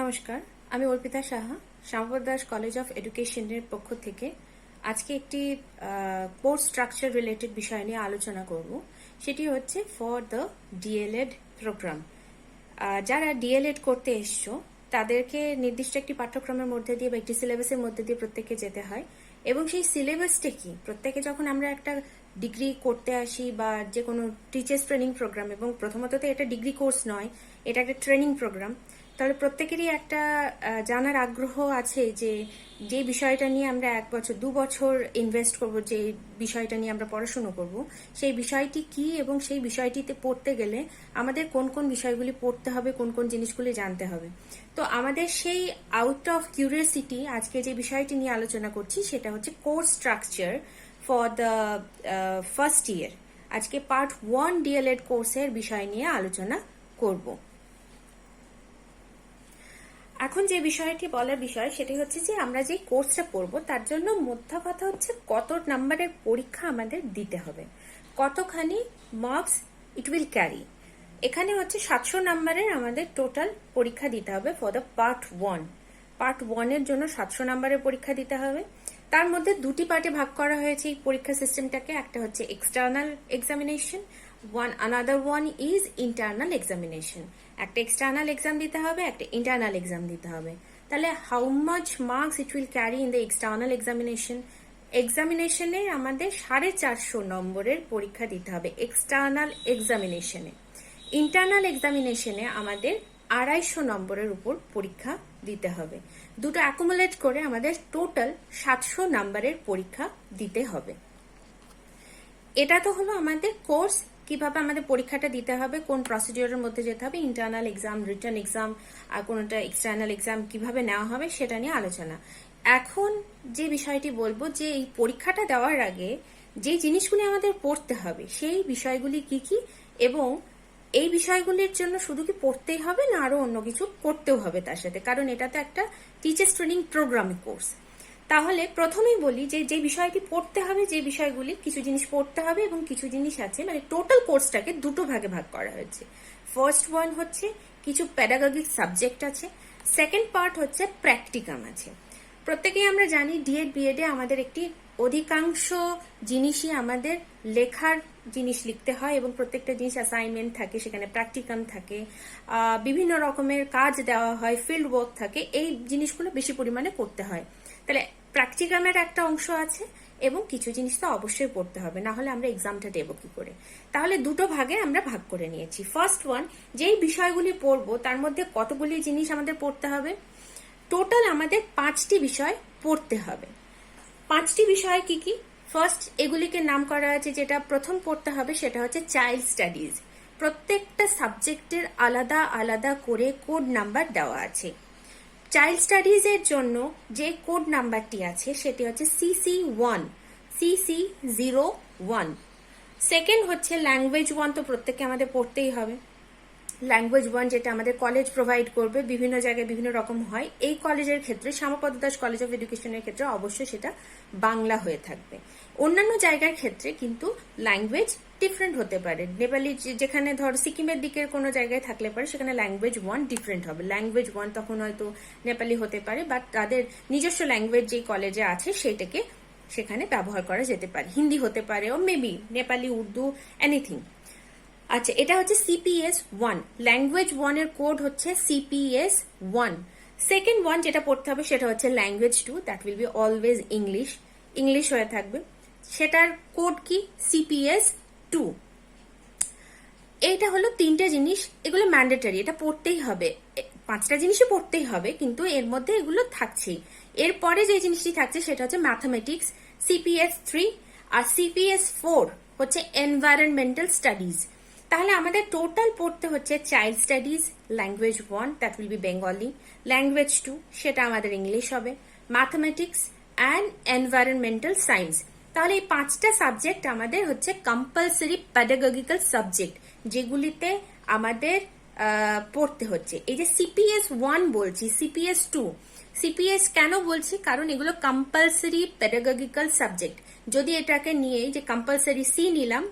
নমস্কার, আমি Arpita Saha, Shyamaprasad Das college of এডুকেশনের পক্ষ থেকে আজকে একটি কোর্স স্ট্রাকচার রিলেটেড বিষয় নিয়ে আলোচনা করব। সেটি হচ্ছে ফর দ্য ডিএলএড প্রোগ্রাম। যারা ডিএলএড করতে এসছো তাদেরকে নির্দিষ্ট একটি পাঠ্যক্রমের মধ্যে দিয়ে বা একটি সিলেবাসের মধ্যে দিয়ে প্রত্যেককে যেতে হয়, এবং সেই সিলেবাসটা কি প্রত্যেকে যখন আমরা একটা ডিগ্রি করতে আসি বা যে কোনো টিচার্স ট্রেনিং প্রোগ্রাম, এবং প্রথমত তো এটা ডিগ্রি কোর্স নয়, এটা একটা ট্রেনিং প্রোগ্রাম, তাহলে প্রত্যেকেরই একটা জানার আগ্রহ আছে যে যে বিষয়টা নিয়ে আমরা 1 বছর 2 বছর ইনভেস্ট করব, যে বিষয়টা নিয়ে আমরা পড়াশুনো করব, সেই বিষয়টি কি এবং সেই বিষয়টিতে পড়তে গেলে আমাদের কোন কোন বিষয়গুলি পড়তে হবে, কোন কোন জিনিসগুলি জানতে হবে। তো আমাদের সেই আউট অফ কিউরিয়াসিটি আজকে যে বিষয়টি নিয়ে আলোচনা করছি সেটা হচ্ছে course structure for the first year. আজকে পার্ট 1 ডিএলএড কোর্সের বিষয় নিয়ে আলোচনা করব। এখন যে বিষয়টি বলার বিষয় সেটি হচ্ছে যে আমরা যে কোর্সটা করব তার জন্য মোদ্দা কথা হচ্ছে কত নাম্বারের পরীক্ষা আমাদের দিতে হবে, কতখানি মার্কস ইট উইল ক্যারি। এখানে হচ্ছে 700 নাম্বারের আমাদের টোটাল পরীক্ষা দিতে হবে ফর দ্য পার্ট 1। পার্ট 1 এর জন্য 700 নাম্বারের পরীক্ষা দিতে হবে। তার মধ্যে দুটি পার্টে ভাগ করা হয়েছে এই পরীক্ষা সিস্টেমটাকে। একটা হচ্ছে external examination, another one is internal examination। একটা এক্সটার্নাল এক্সাম দিতে হবে, একটা ইন্টারনাল এক্সাম দিতে হবে। তাহলে how much marks it will carry in the external examination? এক্সামিনেশনে আমাদের 450 নম্বরের পরীক্ষা দিতে হবে এক্সটার্নাল এক্সামিনেশনে। ইন্টারনাল এক্সামিনেশনে আমাদের 250 নম্বরের উপর পরীক্ষা দিতে হবে। দুটো অ্যাকুমুলেট করে আমাদের টোটাল 700 নম্বরের পরীক্ষা দিতে হবে। এটা তো হলো আমাদের কোর্স, কিভাবে আমাদের পরীক্ষাটা দিতে হবে, কোন প্রসিডিওরের মধ্যে যেতে হবে, ইন্টারনাল এক্সাম, রিটার্ন এক্সাম আর কোনটা এক্সটার্নাল এক্সাম কিভাবে নেওয়া হবে সেটা নিয়ে আলোচনা। এখন যে বিষয়টি বলবো যে এই পরীক্ষাটা দেওয়ার আগে যে জিনিসগুলি আমাদের পড়তে হবে সেই বিষয়গুলি কি কি, এবং এই বিষয়গুলির জন্য শুধু কি পড়তেই হবে না আরো অন্য কিছু করতেও হবে তার সাথে, কারণ এটা তো একটা টিচার্স ট্রেনিং প্রোগ্রামে কোর্স। তাহলে প্রথমেই বলি যে যে বিষয়টি পড়তে হবে, যে বিষয়গুলি কিছু জিনিস পড়তে হবে এবং কিছু জিনিস আছে, মানে টোটাল কোর্সটাকে দুটো ভাগে ভাগ করা হয়েছে। ফার্স্ট ওয়ান হচ্ছে কিছু প্যাডাগজিক সাবজেক্ট আছে, সেকেন্ড পার্ট হচ্ছে প্র্যাকটিকাম আছে। প্রত্যেকেই আমরা জানি ডিএড বিএড এ আমাদের একটি অধিকাংশ জিনিসই আমাদের লেখার জিনিস লিখতে হয়, এবং প্রত্যেকটা জিনিস অ্যাসাইনমেন্ট থাকে, সেখানে প্র্যাকটিকাম থাকে, বিভিন্ন রকমের কাজ দেওয়া হয়, ফিল্ড ওয়ার্ক থাকে, এই জিনিসগুলো বেশি পরিমাণে করতে হয়। তাহলে প্র্যাকটিকামের একটা অংশ আছে এবং কিছু জিনিস তো অবশ্যই পড়তে হবে, না হলে আমরা এক্সামটা দেবো কি করে। তাহলে দুটো ভাগে আমরা ভাগ করে নিয়েছি। ফার্স্ট ওয়ান, যেই বিষয়গুলি পড়বো তার মধ্যে কতগুলি জিনিস আমাদের পড়তে হবে। টোটাল আমাদের 5টি বিষয় পড়তে হবে। 5টি বিষয় কি কি? ফার্স্ট, এগুলিকে নাম করা আছে, যেটা প্রথম পড়তে হবে সেটা হচ্ছে চাইল্ড স্টাডিজ। প্রত্যেকটা সাবজেক্টের আলাদা আলাদা করে কোড নাম্বার দেওয়া আছে। চাইল্ড স্টাডিজ এর জন্য যে কোড নাম্বারটি আছে সেটি হচ্ছে CC1, CC01। সেকেন্ড হচ্ছে ল্যাঙ্গুয়েজ 1, তো প্রত্যেককে আমাদের পড়তেই হবে। ল্যাঙ্গুয়েজ 1 যেটা আমাদের কলেজ প্রোভাইড করবে, বিভিন্ন জায়গায় বিভিন্ন রকম হয়। এই কলেজের ক্ষেত্রে শ্যামাপ্রসাদ দাস কলেজ অফ এডুকেশনের ক্ষেত্রে অবশ্যই সেটা বাংলা হয়ে থাকবে। অন্যান্য জায়গার ক্ষেত্রে কিন্তু ল্যাঙ্গুয়েজ ডিফারেন্ট হতে পারে। নেপালি যেখানে ধর সিকিমের দিকের কোনো জায়গায় থাকলে পারে সেখানে ল্যাঙ্গুয়েজ 1 ডিফারেন্ট হবে। ল্যাঙ্গুয়েজ 1 তখন হয়তো নেপালি হতে পারে, বাট তাদের নিজস্ব ল্যাঙ্গুয়েজ যে কলেজে আছে সেটাকে সেখানে ব্যবহার করা যেতে পারে। হিন্দি হতে পারে, ও মেবি নেপালি, উর্দু, এনিথিং। আচ্ছা, এটা হচ্ছে CPS 1। ল্যাঙ্গুয়েজ 1 এর কোড হচ্ছে CPS 1। সেকেন্ড ওয়ান যেটা পড়তে হবে সেটা হচ্ছে language 2, that will be always English হয়ে থাকবে। সেটার কোড কি? CPS 2। এইটা হলো 3টে জিনিস, এগুলো ম্যান্ডেটরি, এটা পড়তেই হবে। 5টা জিনিসই পড়তেই হবে, কিন্তু এর মধ্যে এগুলো থাকছেই। এরপরে যে জিনিসটি থাকছে সেটা হচ্ছে ম্যাথামেটিক্স, CPS 3, আর CPS 4 হচ্ছে এনভায়রনমেন্টাল স্টাডিজ। তাহলে আমাদের টোটাল পড়তে হচ্ছে child studies, language 1, that will be Bengali, language 2 সেটা আমাদের ইংলিশ হবে, ম্যাথামেটিক্স অ্যান্ড এনভায়রনমেন্টাল সায়েন্স। তাহলে এই 5টা সাবজেক্ট আমাদের হচ্ছে কম্পালসারি প্যাডাগজিক্যাল সাবজেক্ট, যেগুলিতে আমাদের পড়তে হচ্ছে। এই যে CPS 1 বলছি, CPS 2, CPS কেন বলছি? কারণ এগুলো কম্পালসারি প্যাডাগজিক্যাল সাবজেক্ট। যদি এটাকে নিয়ে যে কম্পালসারি C নিলাম,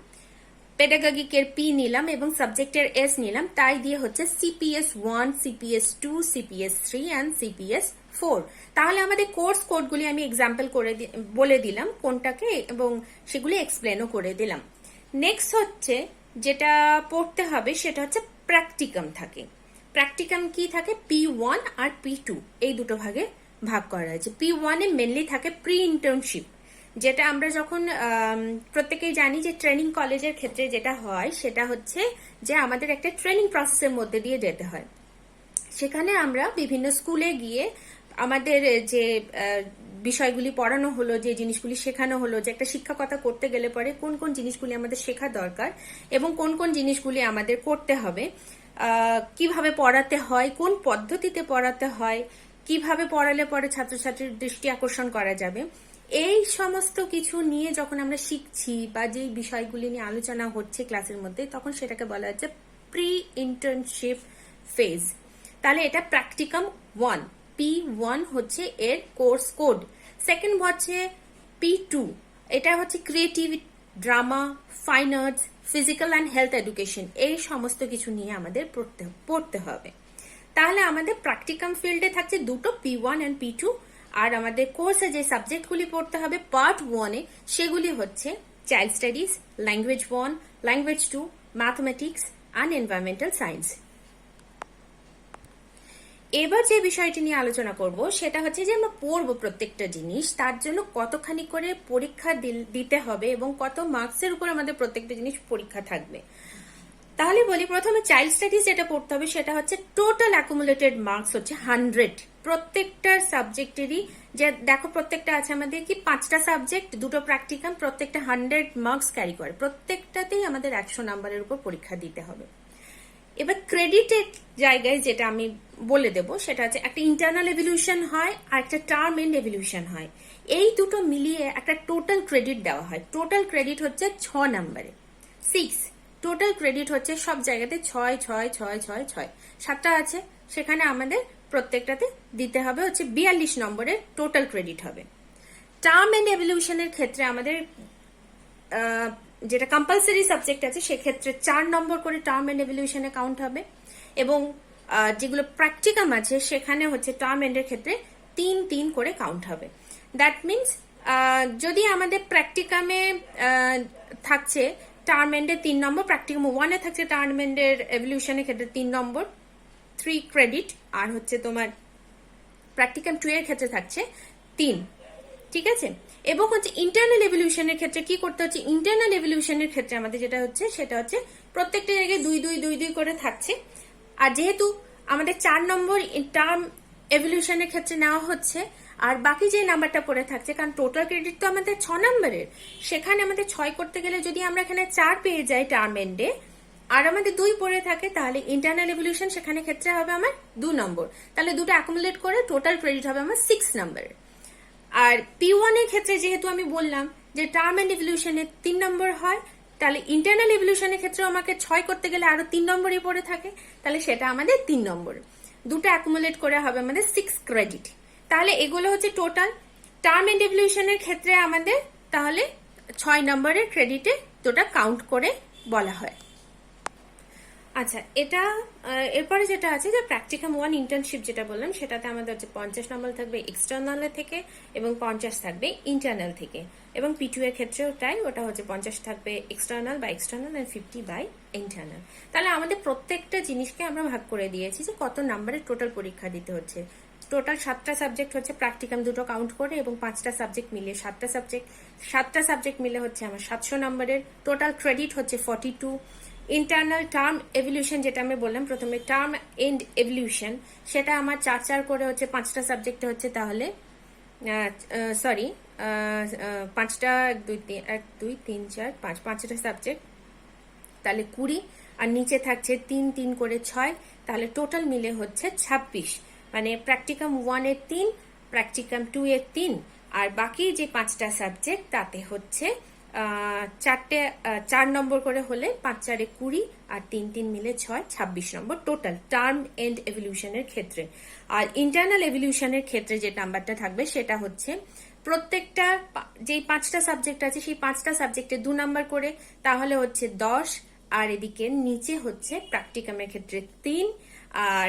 পেডাগগিকের পি নিলাম এবং সাবজেক্টের এস নিলাম, তাই দিয়ে হচ্ছে CPS 1, CPS 2, CPS 3 and CPS 4। তাহলে আমাদের কোর্স কোডগুলি আমি এক্সাম্পল করে বলে দিলাম কোনটাকে, এবং সেগুলি এক্সপ্লেনও করে দিলাম। নেক্সট হচ্ছে যেটা পড়তে হবে সেটা হচ্ছে প্র্যাকটিকাম থাকে। প্র্যাকটিকাম কি থাকে? P1 আর P2 এই দুটো ভাগে ভাগ করা হয়েছে। P1 এ মেনলি থাকে প্রি ইন্টার্নশিপ, যেটা আমরা যখন প্রত্যেকেই জানি যে ট্রেনিং কলেজের ক্ষেত্রে যেটা হয় সেটা হচ্ছে যে আমাদের একটা ট্রেনিং প্রসেসের মধ্যে দিয়ে যেতে হয়। সেখানে আমরা বিভিন্ন স্কুলে গিয়ে আমাদের যে বিষয়গুলি পড়ানো হলো, যে জিনিসগুলি শেখানো হলো, যে একটা শিক্ষকতা করতে গেলে পরে কোন কোন জিনিসগুলি আমাদের শেখা দরকার এবং কোন কোন জিনিসগুলি আমাদের করতে হবে, কিভাবে পড়াতে হয়, কোন পদ্ধতিতে পড়াতে হয়, কিভাবে পড়ালে পরে ছাত্রছাত্রীর দৃষ্টি আকর্ষণ করা যাবে, এই সমস্ত কিছু নিয়ে যখন আমরা শিখছি বা যে বিষয়গুলি নিয়ে আলোচনা হচ্ছে ক্লাসের মধ্যে, তখন সেটাকে বলা হচ্ছে প্রি ইন্টার্নশিপ ফেজ। তাহলে এটা প্র্যাকটিকাম 1, P1 হচ্ছে এর কোর্স কোড। সেকেন্ড হচ্ছে P2, এটা হচ্ছে creative, drama, fine arts, physical and health education, এই সমস্ত কিছু নিয়ে আমাদের পড়তে হবে। তাহলে আমাদের প্র্যাকটিকাম ফিল্ডে থাকছে দুটো, P1 অ্যান্ড P2, আর আমাদের কোর্সে যে সাবজেক্টগুলি পড়তে হবে পার্ট 1-এ সেগুলি হচ্ছে child studies, language 1, language 2, mathematics and environmental science. এবার যে বিষয়টি নিয়ে আলোচনা করব সেটা হচ্ছে যে আমরা পড়বো প্রত্যেকটা জিনিস, তার জন্য কতখানি করে পরীক্ষা দিতে হবে এবং কত মার্কসের উপর আমাদের প্রত্যেকটা জিনিস পরীক্ষা থাকবে। তাহলে বলি, প্রথমে চাইল্ড স্টাডিজ যেটা পড়তে হবে সেটা হচ্ছে টোটাল অ্যাকুমুলেটেড মার্কস হচ্ছে 100 প্রত্যেকটা সাবজেক্টেরই। যে দেখো প্রত্যেকটা আছে আমাদের কি 5টা সাবজেক্ট, 2টো প্র্যাকটিকাম, প্রত্যেকটা 100 মার্কস ক্যারি করে, প্রত্যেকটাতেই আমাদের 100 নাম্বারের উপর পরীক্ষা দিতে হবে। এবার ক্রেডিটের জায়গায় যেটা আমি বলে দেব সেটা হচ্ছে একটা ইন্টারনাল এভলিউশন হয় আর একটা টার্ম এন্ড এভলিউশন হয়। এই দুটো মিলিয়ে একটা টোটাল ক্রেডিট দেওয়া হয়। টোটাল ক্রেডিট হচ্ছে 6 নাম্বারে, 6। টোটাল ক্রেডিট হচ্ছে সব জায়গাতে 6 6 6 6 6, 7টা আছে, সেখানে আমাদের প্রত্যেকটাতে দিতে হবে হচ্ছে 42 নম্বরের টোটাল ক্রেডিট হবে। টার্ম এন্ড এভলিউশনের ক্ষেত্রে আমাদের যেটা কম্পালসারি সাবজেক্ট আছে সেক্ষেত্রে 4 নম্বর করে টার্ম এন্ড এভলিউশনে কাউন্ট হবে, এবং যেগুলো প্র্যাকটিকাম আছে সেখানে হচ্ছে টার্ম এন্ডের ক্ষেত্রে 3 করে কাউন্ট হবে। দ্যাট মিনস যদি আমাদের প্র্যাকটিকামে থাকছে টার্ম এন্ডে 3 নম্বর, প্র্যাকটিকাম 1-এ থাকছে টার্ম এন্ডের এভলিউশনের ক্ষেত্রে 3 নম্বর, 3 ক্রেডিট, আর হচ্ছে তোমার প্র্যাকটিকাম 2 এর ক্ষেত্রে থাকছে 3, ঠিক আছে। এবং হচ্ছে ইন্টারনাল এভলিউশনের ক্ষেত্রে কি করতে হচ্ছে, ইন্টারনাল এভলিউশনের ক্ষেত্রে আমাদের যেটা হচ্ছে সেটা হচ্ছে প্রত্যেকটা জায়গায় 2 2 2 2 করে থাকছে। আর যেহেতু আমাদের 4 নম্বর টার্ম এভলিউশনের ক্ষেত্রে নেওয়া হচ্ছে, আর বাকি যে নাম্বারটা পড়ে থাকছে, কারণ টোটাল ক্রেডিট তো আমাদের 6 নম্বরের, সেখানে আমাদের 6 করতে গেলে যদি আমরা এখানে 4 পেয়ে যাই টার্ম এন্ডে, আর আমাদের 2 পড়ে থাকে, তাহলে ইন্টারনাল এভলিউশন সেখানে ক্ষেত্রে হবে আমার 2 নম্বর। তাহলে দুটো অ্যাকুমুলেট করে টোটাল ক্রেডিট হবে আমার 6 নম্বরের। আর P1 এর ক্ষেত্রে যেহেতু আমি বললাম যে টার্ম এন্ড এভলিউশনে 3 নম্বর হয়, তাহলে ইন্টারনাল এভলিউশনের ক্ষেত্রে আমাকে 6 করতে গেলে আরো 3 নম্বরই পড়ে থাকে, তাহলে সেটা আমাদের 3 নম্বর। দুটো অ্যাকুমুলেট করে হবে আমাদের 6 ক্রেডিট। তাহলে এগুলো হচ্ছে টোটাল। টার্ম এন্ড এভলিউশনের ক্ষেত্রে আমাদের তাহলে 6 নম্বরের ক্রেডিটে দুটো কাউন্ট করে বলা হয়। আচ্ছা, এটা এরপরে যেটা আছে যে প্র্যাকটিকাম 1 ইন্টার্নশিপ যেটা বললাম সেটাতে আমাদের হচ্ছে 50 নম্বর থাকবে এক্সটার্নাল থেকে এবং 50 থাকবে ইন্টারনাল থেকে, এবং P2 এর ক্ষেত্রেও তাই, ওটা হচ্ছে 50 থাকবে এক্সটার্নাল বাই এক্সটার্নাল আর 50 বাই ইন্টারনাল। তাহলে আমাদের প্রত্যেকটা জিনিসকে আমরা ভাগ করে দিয়েছি যে কত নাম্বারের টোটাল পরীক্ষা দিতে হচ্ছে। টোটাল 7টা সাবজেক্ট হচ্ছে, প্র্যাকটিকাম 2টো কাউন্ট করে, এবং 5টা সাবজেক্ট মিলিয়ে 7টা সাবজেক্ট মিলে হচ্ছে আমার 700 নম্বরের। টোটাল ক্রেডিট হচ্ছে 42। ইন্টারনাল টার্ম এভলিউশন যেটা আমি বললাম প্রথমে, টার্ম এন্ড এভলিউশন, সেটা আমার 4 করে হচ্ছে 5টা সাবজেক্টে হচ্ছে, তাহলে সরি 5টা 1 2 3 4 5, 5টা সাবজেক্ট, তাহলে 20, আর নিচে থাকছে 3 3 করে 6, তাহলে টোটাল মিলে হচ্ছে 26। মানে প্র্যাকটিকাম 1 এর 3, প্র্যাকটিকাম 2 এর 3, আর বাকি যে 5টা সাবজেক্ট তাতে হচ্ছে 4 নম্বর করে হলে 5 4 20, আর 3 3 মিলে 6, 26 নম্বর টোটাল টার্ম এন্ড এভলিউশনের ক্ষেত্রে। আর ইন্টারনাল এভলিউশনের ক্ষেত্রে যে নাম্বারটা থাকবে সেটা হচ্ছে প্রত্যেকটা যেই 5টা সাবজেক্ট আছে সেই 5টা সাবজেক্টে 2 নাম্বার করে, তাহলে হচ্ছে 10। আর এদিকে নিচে হচ্ছে প্র্যাকটিকামের ক্ষেত্রে 3, আর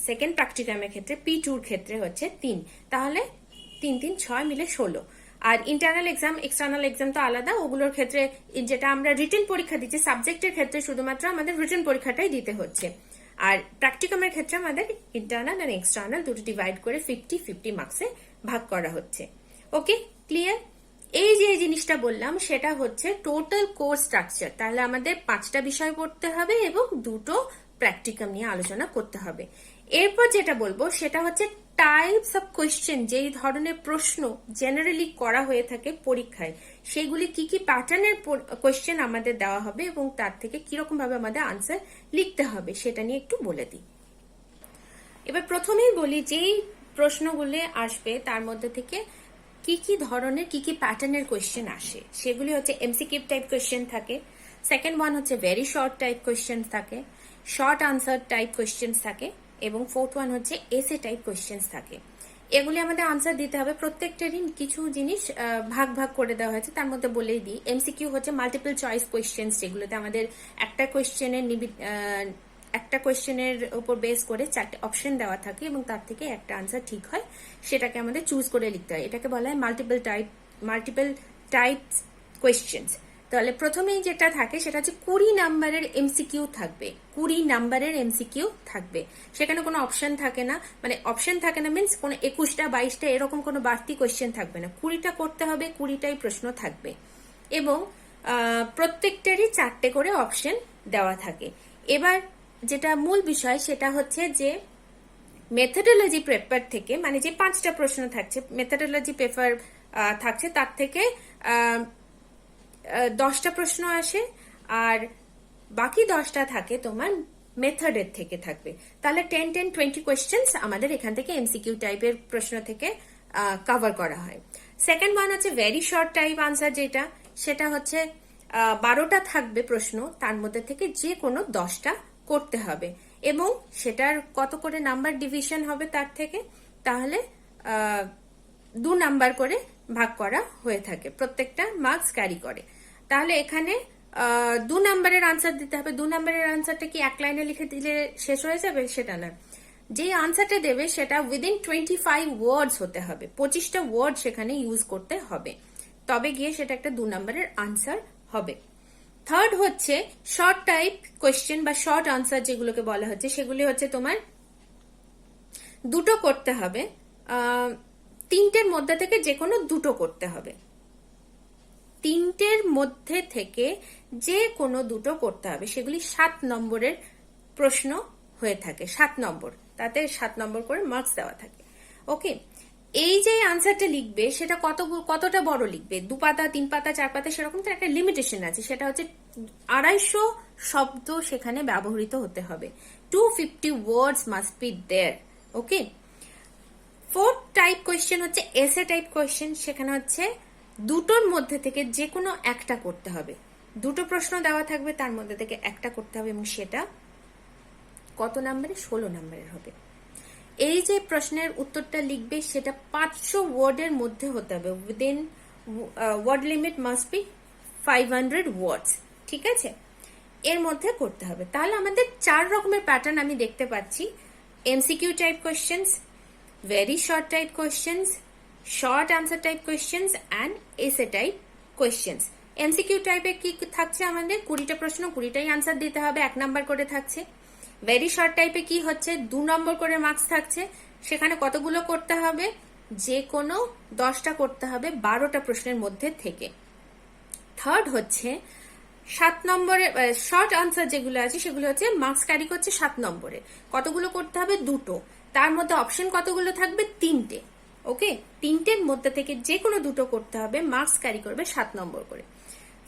সেকেন্ড প্র্যাকটিকামের ক্ষেত্রে P2 ক্ষেত্রে হচ্ছে 3, তাহলে 3 3 6 মিলে 16। আর ইন্টারনাল এক্সাম এক্সটার্নাল এক্সাম তো আলাদা, ওগুলোর ক্ষেত্রে যেটা আমরা রিটেন পরীক্ষা দিচ্ছি সাবজেক্টের ক্ষেত্রে শুধুমাত্র আমাদের রিটেন পরীক্ষাটাই দিতে হচ্ছে। আর প্র্যাকটিকামের ক্ষেত্রে আমাদের ইন্টারনাল আর এক্সটার্নাল দুটো ডিভাইড করে 50-50 মার্কসে ভাগ করা হচ্ছে। ওকে, ক্লিয়ার? এই যে জিনিসটা বললাম সেটা হচ্ছে টোটাল কোর্স স্ট্রাকচার। তাহলে আমাদের 5টা বিষয় পড়তে হবে এবং 2টো প্র্যাকটিকাম নিয়ে আলোচনা করতে হবে। এরপর যেটা বলবো সেটা হচ্ছে টাইপস অফ কোয়েশ্চেন, যেই ধরনের প্রশ্ন জেনারেলি করা হয়ে থাকে পরীক্ষায়, সেগুলি কি কি প্যাটার্নের কোয়েশ্চেন আমাদের দেওয়া হবে এবং তার থেকে কিরকম ভাবে আমাদের আনসার লিখতে হবে সেটা নিয়ে একটু বলে দিই। এবার প্রথমেই বলি যেই প্রশ্নগুলি আসবে তার মধ্যে থেকে কি কি ধরনের কি কি প্যাটার্নের কোয়েশ্চেন আসে, সেগুলি হচ্ছে এমসিকিউ টাইপ কোয়েশ্চেন থাকে, সেকেন্ড ওয়ান হচ্ছে ভেরি শর্ট টাইপ কোয়েশ্চেন থাকে, শর্ট আনসার টাইপ কোয়েশ্চেন থাকে, এবং ফোর্থ ওয়ান হচ্ছে এসে টাইপ কোয়েশ্চেন থাকে। এগুলি আমাদের আনসার দিতে হবে। প্রত্যেকটারই কিছু জিনিস ভাগ ভাগ করে দেওয়া হয়েছে, তার মধ্যে বলেই দিই। এমসিকিউ হচ্ছে মাল্টিপল চয়েস কোয়েশ্চেন, যেগুলোতে আমাদের একটা কোয়েশ্চেনের উপর বেস করে 4টে অপশন দেওয়া থাকে এবং তার থেকে একটা আনসার ঠিক হয়, সেটাকে আমাদের চুজ করে লিখতে হয়। এটাকে বলা হয় মাল্টিপল টাইপ কোয়েশ্চেন। তাহলে প্রথমেই যেটা থাকে সেটা হচ্ছে 20 নাম্বারের এমসিকিউ থাকবে। 20 নাম্বারের এমসিকিউ থাকবে, সেখানে কোনো অপশন থাকে না, মানে অপশন থাকে না মিন্স কোনো 21টা 22টা এরকম কোনো বাড়তি কোয়েশ্চেন থাকবে না। 20টা করতে হবে, 20টাই প্রশ্ন থাকবে এবং প্রত্যেকটারই 4টে করে অপশন দেওয়া থাকে। এবার যেটা মূল বিষয় সেটা হচ্ছে যে মেথডোলজি পেপার থেকে, মানে যে 5টা প্রশ্ন থাকছে মেথডোলজি পেপার থাকছে, তার থেকে 10টা প্রশ্ন আসে আর বাকি 10টা থাকে তোমার মেথডের থেকে থাকবে। তাহলে 10-20 কোয়েশ্চেন্স আমাদের এখান থেকে এমসিকিউ টাইপের প্রশ্ন থেকে কভার করা হয়। সেকেন্ড ওয়ান হচ্ছে ভেরি শর্ট টাইপ আনসার, যেটা সেটা হচ্ছে 12টা থাকবে প্রশ্ন, তার মধ্যে থেকে যে কোনো 10টা করতে হবে এবং সেটার কত করে নাম্বার ডিভিশন হবে তার থেকে, তাহলে 2 নাম্বার করে ভাগ করা হয়ে থাকে, প্রত্যেকটা মার্কস ক্যারি করে। তাহলে এখানে 2 নাম্বারের আনসার দিতে হবে। 2 নাম্বারের আনসারটা কি এক লাইনে লিখে দিলে শেষ হয়ে যাবে? সেটা না, যে আনসারটা দেবে সেটা উইদিন 25 ওয়ার্ডস হতে হবে, 25টা ওয়ার্ড সেখানে ইউজ করতে হবে, তবে গিয়ে সেটা একটা 2 নাম্বারের আনসার হবে। থার্ড হচ্ছে শর্ট টাইপ কোয়েশ্চেন বা শর্ট আনসার যেগুলোকে বলা হচ্ছে, সেগুলি হচ্ছে তোমার 2টো করতে হবে, 3টের মধ্যে থেকে যে কোনো 2টো করতে হবে। 3টের মধ্যে থেকে যে কোনো 2টো করতে হবে, সেগুলি 7 নম্বরের প্রশ্ন হয়ে থাকে, 7 নম্বর, তাতে 7 নম্বর করে মার্কস দেওয়া থাকে। ওকে, এই যে আনসারটা লিখবে সেটা কতটা বড় লিখবে, 2 পাতা 3 পাতা 4 পাতা সেরকম তো একটা লিমিটেশন আছে, সেটা হচ্ছে 250 শব্দ সেখানে ব্যবহৃত হতে হবে, 250 words must be there. Okay, fourth type question হচ্ছে এসে টাইপ কোয়েশ্চেন, সেখানে হচ্ছে 2টোর মধ্যে থেকে যে কোনো একটা করতে হবে, 2টো প্রশ্ন দেওয়া থাকবে তার মধ্যে থেকে একটা করতে হবে এবং সেটা কত নাম্বারের? 16 নাম্বারের হবে। এই যে প্রশ্নের উত্তরটা লিখবে সেটা 500 ওয়ার্ডের মধ্যে হতে হবে, within word limit must be 500 words, ঠিক আছে, এর মধ্যে করতে হবে। তাহলে আমাদের 4 রকমের প্যাটার্ন আমি দেখতে পাচ্ছি, MCQ type questions, very short type questions, short answer type questions and এসে টাইপ কোয়েশ্চেন্স। এমসিকিউ টাইপে কি থাকছে আমাদের? 20টা প্রশ্ন, 20টাই আনসার দিতে হবে, 1 নাম্বার করে থাকছে। ভেরি শর্ট টাইপে কি হচ্ছে? 2 নম্বর করে মার্কস থাকছে, সেখানে কতগুলো করতে হবে? যে কোনো 10টা করতে হবে 12টা প্রশ্নের মধ্যে থেকে। থার্ড হচ্ছে 7 নম্বরের শর্ট আনসার যেগুলো আছে সেগুলো হচ্ছে মার্কস ক্যারি করছে 7 নম্বরে, কতগুলো করতে হবে? 2টো, তার মধ্যে অপশন কতগুলো থাকবে? 3টে। ওকে, 3টের মধ্যে থেকে যে কোনো 2টো করতে হবে, মার্কস ক্যারি করবে 7 নম্বর করে।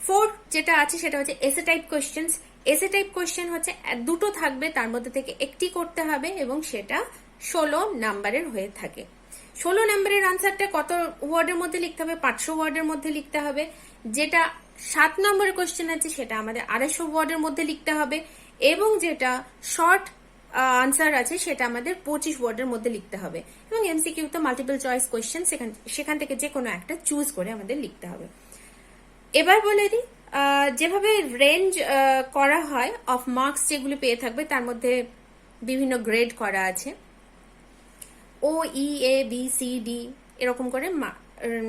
ফোর্থ যেটা আছে সেটা হচ্ছে এসে টাইপ কোয়েশ্চেন্স। এসে টাইপ কোয়েশ্চেন হচ্ছে 2টো থাকবে, তার মধ্যে থেকে একটি করতে হবে এবং সেটা 16 নাম্বারের হয়ে থাকে। 16 নাম্বারের আনসারটা কত ওয়ার্ডের মধ্যে লিখতে হবে? 500 ওয়ার্ডের মধ্যে লিখতে হবে। যেটা 7 নম্বরের কোয়েশ্চেন আছে সেটা আমাদের 250 ওয়ার্ডের মধ্যে লিখতে হবে এবং যেটা শর্ট আনসার আছে সেটা আমাদের 25 ওয়ার্ডের মধ্যে লিখতে হবে, এবং এমসিকিউ তো মাল্টিপল চয়েস কোয়েশ্চেন, সেখান থেকে যে কোনো একটা চুজ করে আমাদের লিখতে হবে। এবার বলে দিই, যেভাবে রেঞ্জ করা হয় অফ মার্কস যেগুলি পেয়ে থাকবে তার মধ্যে বিভিন্ন গ্রেড করা আছে, ও ই এ বি সি ডি এরকম করে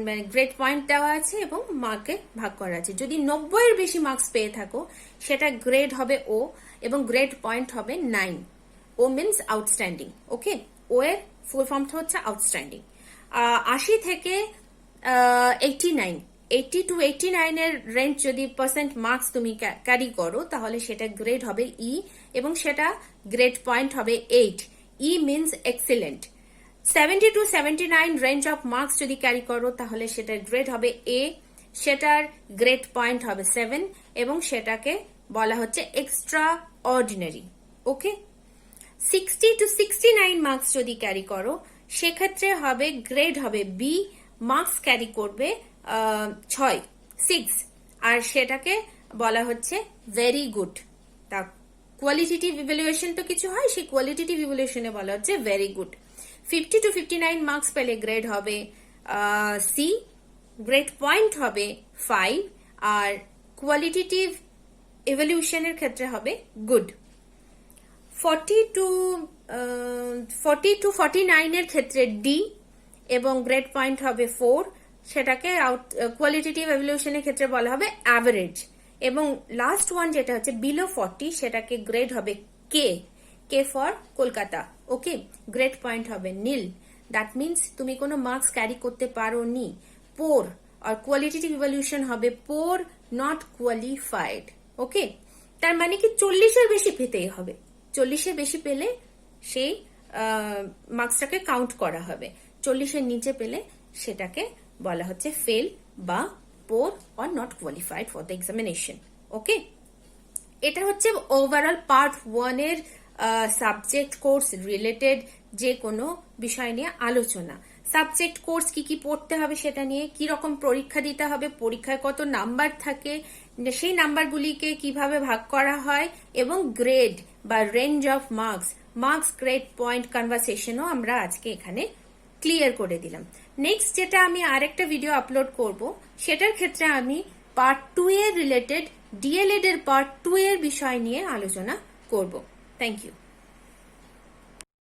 মানে গ্রেড পয়েন্ট দেওয়া আছে এবং মার্কে ভাগ করা আছে। যদি 90-এর বেশি মার্কস পেয়ে থাকো সেটা গ্রেড হবে ও, এবং গ্রেড পয়েন্ট হবে 9। ও মিনস আউটস্ট্যান্ডিং। ওকে, ও এর ফুল ফর্মটা হচ্ছে আউটস্ট্যান্ডিং। 80 থেকে 89, 80 to 89 এর রেঞ্জ যদি পার্সেন্ট মার্কস তুমি ক্যারি করো তাহলে সেটা গ্রেড হবে ই, এবং সেটা গ্রেড পয়েন্ট হবে 8। E means excellent. 70 to 79 range of marks যদি ক্যারি করো তাহলে সেটার গ্রেড হবে এ, সেটার গ্রেড পয়েন্ট হবে 7, এবং সেটাকে বলা হচ্ছে extra ordinary. Okay, 60 to 69 marks যদি ক্যারি করো সেক্ষেত্রে হবে গ্রেড হবে বি, মার্কস ক্যারি করবে 6, আর সেটাকে বলা হচ্ছে ভেরি গুড। তা কোয়ালিটেটিভ ইভ্যালুয়েশন তো কিছু হয়, সেই কোয়ালিটেটিভ ইভ্যালুয়েশনে বলা হচ্ছে ভেরি গুড। 50 to 59 মার্কস পেলে গ্রেড হবে সি, গ্রেড পয়েন্ট হবে 5, আর কোয়ালিটেটিভ ইভ্যালুয়েশনের ক্ষেত্রে হবে গুড। 40 to 49 এর ক্ষেত্রে ডি, এবং গ্রেড পয়েন্ট হবে 4, সেটাকে কোয়ালিটেটিভ ইভ্যালুয়েশনের ক্ষেত্রে বলা হবে অ্যাভারেজ। এবং লাস্ট ওয়ান যেটা হচ্ছে বিলো 40, সেটাকে গ্রেড হবে K, K for Kolkata. Okay, grade point হবে নীল। দ্যাট মিনস তুমি কোনো মার্কস ক্যারি করতে পারো নি। পোর, আর কোয়ালিটেটিভ ইভ্যালুয়েশন হবে পোর, নট কোয়ালিফাইড। ওকে, তার মানে কি 40-এর বেশি পেতেই হবে। 40-এর বেশি পেলে সেই মার্কসটাকে কাউন্ট করা হবে। 40-এর নিচে পেলে সেটাকে বলা হচ্ছে ফেল বা poor or not qualified for the examination. Okay, এটা হচ্ছে ওভারঅল পার্ট 1 এর সাবজেক্ট কোর্স রিলেটেড যে কোনো বিষয় নিয়ে আলোচনা। সাবজেক্ট কোর্স কি কি পড়তে হবে সেটা নিয়ে, কি রকম পরীক্ষা দিতে হবে, পরীক্ষায় কত নাম্বার থাকে, সেই নাম্বারগুলিকে কিভাবে ভাগ করা হয়, এবং গ্রেড বা range of marks grade point কনভারসেশনও আমরা আজকে এখানে ক্লিয়ার করে দিলাম। নেক্সট যেটা আমি আরেকটা ভিডিও আপলোড করব, সেটার ক্ষেত্রে আমি পার্ট 2 এর রিলেটেড ডিএলএড এর পার্ট 2 এর বিষয় নিয়ে আলোচনা করব। Thank you.